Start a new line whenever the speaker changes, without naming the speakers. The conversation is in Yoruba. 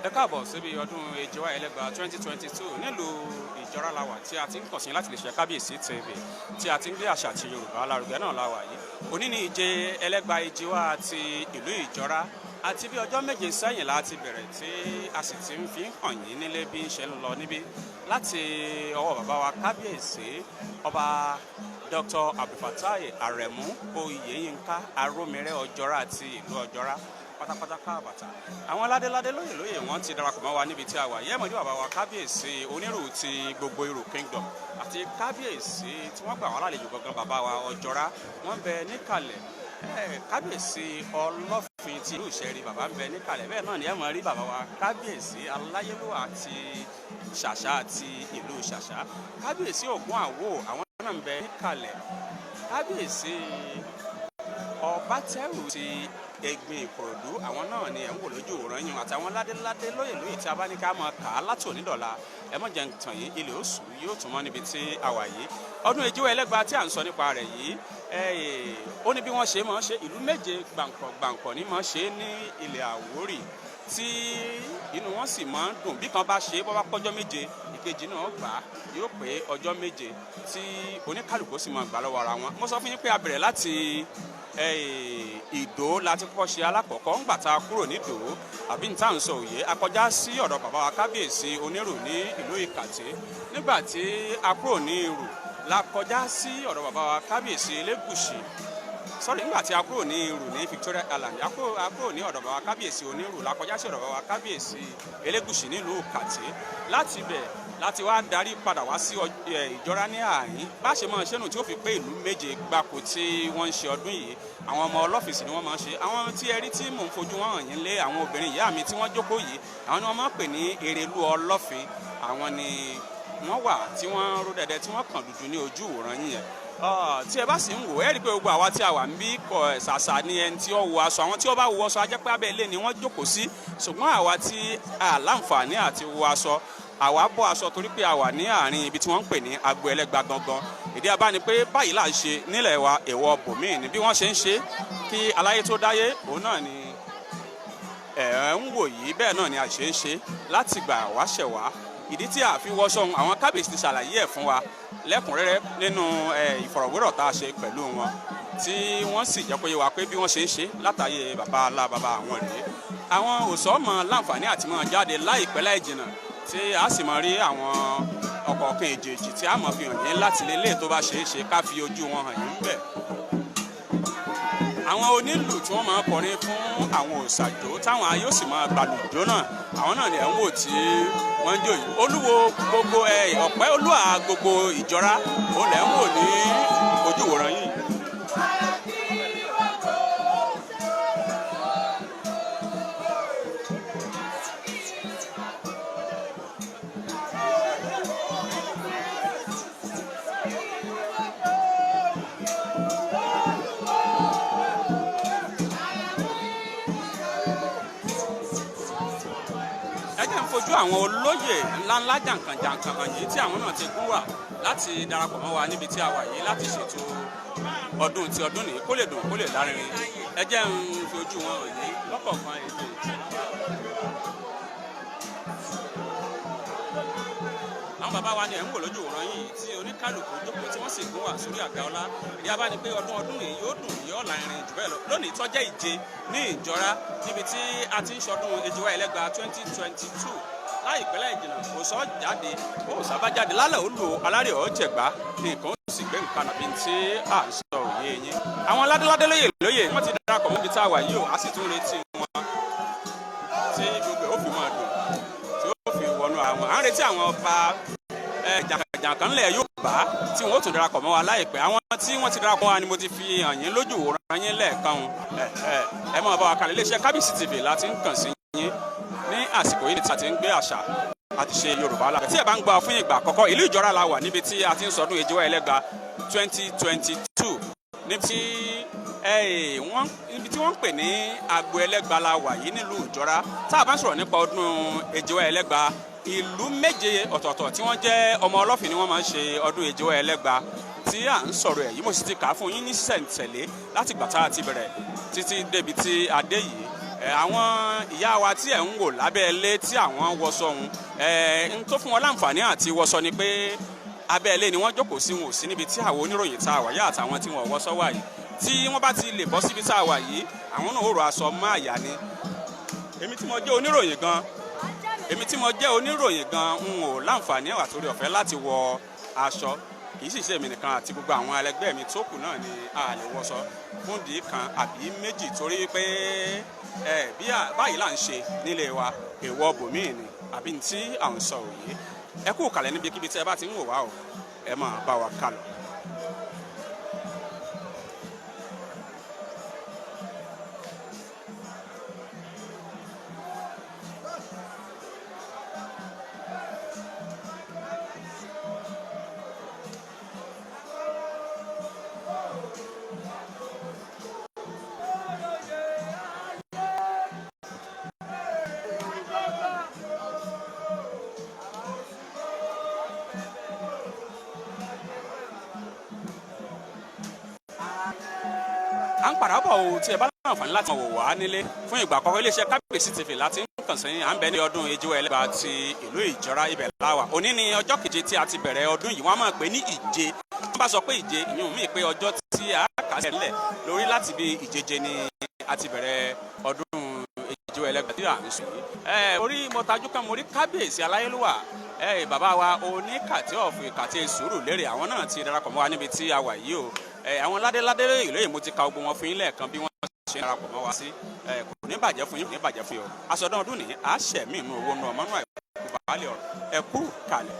Ẹ káàbọ̀ síbi ọdún EJIWA ELEGBA 2022 nílùú Ìjọra la wà tí a ti ń kàn sí láti lè ṣe Kabiyesitv tí a ti ń gbé àṣà àti Yorùbá lárugẹ náà la wà yìí. Òní ni ìje ẹlẹ́gba EJIWA ti ìlú Ìjọra àti bí ọjọ́ méje sẹ́yìn láti bẹ̀rẹ̀ tí a sì ti ń fi hàn yín nílé bí ń ṣe ń lọ níbí láti ọwọ́ bàbá wa Kábíyèsí ọba Dr. Abdulfatai Aremu Oyeyinka Aromire Ọjọ́ra àti ìlú Ọjọ́ra pátápátá káàbàtà. Àwọn ládéládé lóyè wọ́n ti darapọ̀ mọ́ wa níbi tí a wà yẹ́ mọ̀jú bàbá wa Kábíyèsí onírù ti gbogbo Ìrù Kingdom àti Kábíyèsí tí wọ́n gbà wá lálejò gangan bàbá wa Ọjọ́ra wọ́n bẹ níkàlẹ̀. Kábíyèsí Ọlọ́fin ti ìlú Ìṣẹ̀rí bàbá ń bẹ níkàlẹ̀ bẹ́ẹ̀ náà ni ẹ mọ̀ rí bàbá wa Kábíyèsí Aláyélúwà àti Ṣàṣà àti ìlú Ṣàṣà. Kábíyèsí Ògún Àwò àwọn náà ń bẹ níkàlẹ̀. Kábíyèsí Ọbátẹ́rù ti Ẹ̀gbin Ìkòròdú àwọn náà ni ẹ̀ ń wò lójú òòrùn yín àtàwọn ládéládé lóyè tí a bá ní ká máa kà á látò nídọ̀la ẹ mọ̀ jẹ́ ntàn yìí ilé oṣù yóò tún mọ́ níbi tí a wà yìí. Ọdún EJIWA ELEGBA tí à ń sọ nípa rẹ̀ yìí ó ní bí wọ́n ṣe máa ń ṣe ìlú méje gbàǹkọ̀ ní máa ń ṣe ní ilẹ̀ Àwórì tí inú wọn sì máa ń dùn bí kan bá ṣe bọ́ bá pọ́jọ́ méje ìkejì náà gbà á yóò pé ọjọ́ méje tí oníkálùkù sì máa gbà lọ́wọ́ ara wọn. Mo sọ fún yín pé a bẹ̀rẹ̀ láti Ìdó láti kọ́kọ́ ṣe alákọ̀ọ́kọ́ ńgbà tá a kúrò ní Ìdó àbí ní táà ń sọ òye a kọjá sí ọ̀dọ̀ bàbá wa Kábíyèsí onírù ní ìlú Ìkàtẹ́ nígbà tí a kúrò ní Ìrù la kọjá sí ọ̀dọ̀ bàbá wa Kábíyèsí Elégùṣì nígbà tí a kúrò ní Ìrù ní Victoria Island a kúrò ní ọ̀dọ̀ bàbá wa Kábíyèsí onírù la kọjá sí ọ̀dọ̀ bàbá wa Kábíyèsí Elégùṣì nílùú Ìkàtẹ́ láti bẹ̀ láti wá darí padà wá sí Ìjọra ní àárín bá ṣe máa ṣẹ́nu tí ó fi pé ìlú méje gbáko tí wọ́n ń ṣe ọdún yìí àwọn ọmọ ọlọ́fìsì ni wọ́n máa ń ṣe àwọn tí ẹ rí tí mò ń fojú wọn hàn yín lé àwọn obìnrin ìyá mi tí wọ́n jókòó yìí àwọn ni wọ́n máa ń pè ní Èrèlú Ọlọ́fin àwọn ni wọ́n wà tí wọ́n ró dẹ̀dẹ̀ tí wọ́n kàn dúdú ní ojú ìwòran yín yẹn tí ẹ bá sì ń wò ẹ rí i pé gbogbo àwa tí a wà ń bí ṣàṣà ni ẹni tí ó wọ aṣọ àwọn tí ó bá wọ aṣọ ajẹ́ pé abẹ́ ilé ni wọ́n jókòó sí ṣùgbọ́n àwa tí a láǹfààní àti wọ aṣọ àwa bọ́ aṣọ torí pé a wà ní àárín ibi tí wọ́n ń pè ní agbo ẹlẹ́gba gangan ìdí abá ni pé báyìí là ń ṣe nílẹ̀ wa èèwọ̀ bòmíì ni bí wọ́n ṣe ń ṣe kí aláyé tó dáyé òun náà ni ẹ̀ ń wò yìí bẹ́ẹ̀ náà ni a ṣe ń ṣe láti gbà wáṣẹ̀ wá ìdí tí a fi wọṣọ àwọn Kábíyèsí ti ṣàlàyé ẹ̀ fún wa lẹ́kùnrẹ́rẹ́ nínú ìfọ̀rọ̀wérọ̀ tá a ṣe pẹ̀lú wọn tí wọ́n sì jẹ́ kó yé wa pé bí wọ́n ṣe ń ṣe látàyè bàbá àwọn rèé àwọn òṣọ́mọ láǹfààní àti máa jáde láìpẹ́ láì jìnnà tí a sì máa rí àwọn ọ̀kọ̀ọ̀kan èjèèjì tí a máa fi hàn yín láti lélẹ̀ tó bá ṣeé ṣe ká fi ojú wọn hàn yín bẹ́ẹ̀. àwọn onílù tí wọ́n máa kọrin fún àwọn òṣàjò táwọn ayé sì máa gbàlùjó náà àwọn náà ni ẹ̀ ń wò tí wọ́n ń jó yìí. Olúwo gbogbo ọ̀pẹ́ olúwa gbogbo Ìjọra òun lẹ̀ ń wò ní ojú ìwòran yìí. Fojú àwọn olóyè ńláńlá jàǹkànjàǹkàn hàn yìí tí àwọn náà ti gún wà láti darapọ̀ mọ́ wa níbi tí a wà yìí láti ṣètò ọdún tí ọdún nìyí kó lè dùn kó lè lárinrin ẹ jẹ́ ń fi ojú wọn hàn yìí lọ́kọ̀ọ̀kan èdè. àwọn bàbá wa ni ẹ̀ ń wò lójú òòrùn yìí tí oníkálùkù jókòó tí wọ́n sì gún wà sórí àga ọlá ìdí abá ni pé ọdún yìí yóò dùn yóò lárinrin jù bẹ́ẹ̀ lọ lónìí tó jẹ́ ìje ní Ìjọra níbi tí a ti ń ṣọdún EJIWA ELEGBA 2022 láìpẹ́ láì jìnnà kò sọ jáde ó sábà jáde lálẹ́ ó lò alárè ọ̀ jẹ̀gbá ní nǹkan ó sì gbé nǹkan nàbí tí à ń sọ òye yín. àwọn ládéládé lóyè wọ́n ti darapọ̀ mọ́ ibi tá a wà yìí ó a sì tún retí wọn tí gbogbo ó fi máa dùn tí ó fi wọnú àwọn à ń retí àwọn ọba jàǹkàn ńlẹ̀ Yorùbá tí wọ́n ó tún darapọ̀ mọ́ wa láìpẹ́ àwọn tí wọ́n ti darapọ̀ wa ni mo ti fi hàn yín lójú òòrùn yín lẹ́ẹ̀kan ẹ máa bá wa kalẹ̀ iléeṣẹ́ Kabiyesitv láti ń kàn sí yín ní àsìkò yìí tí a ti ń gbé àṣà àti ṣe Yorùbá la. tí ẹ bá ń gbọ́ fún ìgbà àkọ́kọ́ ìlú Ìjọra la wà níbi tí a ti ń sọdún EJIWA ELEGBA 2022 níbi tí wọ́n ń pè ní agbo ẹlẹ́gba la wà yìí nílùú Ìjọra tá a bá ń sọ̀rọ̀ nípa ọdún EJIWA ELEGBA ìlú méje ọ̀tọ̀ọ̀tọ̀ tí wọ́n jẹ́ ọmọ ọlọ́fin ni wọ́n máa ń ṣe ọdún EJIWA ELEGBA tí à ń sọ̀rọ̀ ẹ̀ yìí mo sì ti kà á fún yín ní sẹ̀ǹtẹ̀lé láti gbà tá a ti bẹ̀rẹ̀ títí débi tí a dé yìí àwọn ìyá wa tí ẹ̀ ń wò lábẹ́ ilé tí àwọn wọṣọ ọ̀hún ń tó fún wọn láǹfààní àti wọṣọ ni pé abẹ́ ilé ni wọ́n jókòó sí, wọn ò sí níbi tí àwọn oníròyìn tá a wà yá àtàwọn tí wọ́n wọṣọ wà yìí tí wọ́n bá ti lè bọ́ síbi tá a wà yìí àwọn náà ó rọ aṣọ mọ́ àyà ni. èmi tí mo jẹ́ oníròyìn gan n ò láǹfààní àtòrí ọ̀fẹ́ láti wọ aṣọ, kì í sì ṣe èmi nìkan àti gbogbo àwọn ẹlẹgbẹ́ mi tó kù náà ni a lè wọṣọ fún ìdí kan àbí méjì torí pé báyìí là ń ṣe nílé wa èèwọ̀ bòmíì ni àbí tí à ń sọ òye. ẹ kú kàlẹ̀ níbikíbi tí ẹ bá ti ń wò wá o, ẹ máa bá wa kálọ. à ń padà bọ̀ o tí ẹ bá láǹfààní láti wò wá nílé fún ìgbà àkọ́kọ́ iléeṣẹ́ Kabiyesitv láti ń kàn sí à ń bẹ ní ọdún EJIWA ELEGBA ti ìlú Ìjọra ibẹ̀ láwà. òní ni ọjọ́ keje tí a ti bẹ̀rẹ̀ ọdún yìí, wọ́n á máa pè ní ìje. wọ́n bá sọ pé ìje ìyún mí pé ọjọ́ tí a kà sílẹ̀ lórí láti bí ìjeje ni a ti bẹ̀rẹ̀ ọdún EJIWA ELEGBA tí à ń sọ yìí. orí mọ́tajú kan mo rí kábíyèsí aláyélúwà bàbá wa oníkàtí ọ̀fìn kàtí sùúrù lérè, àwọn náà ti darapọ̀ mọ́ wa níbi tí a wà yìí o. àwọn ládéládé ìlú yìí mo ti ka gbogbo wọn fún yín lẹ́ẹ̀kan bí wọ́n ṣe darapọ̀ mọ́ wa sí. kò ní bàjẹ́ fún yín, kò ní bàjẹ́ fún yín o. aṣọ ọdún ní àṣẹ mi inú owó nu ọmọ náà ẹ̀kú baálé ọ̀rọ̀ ẹ̀kú kalẹ̀.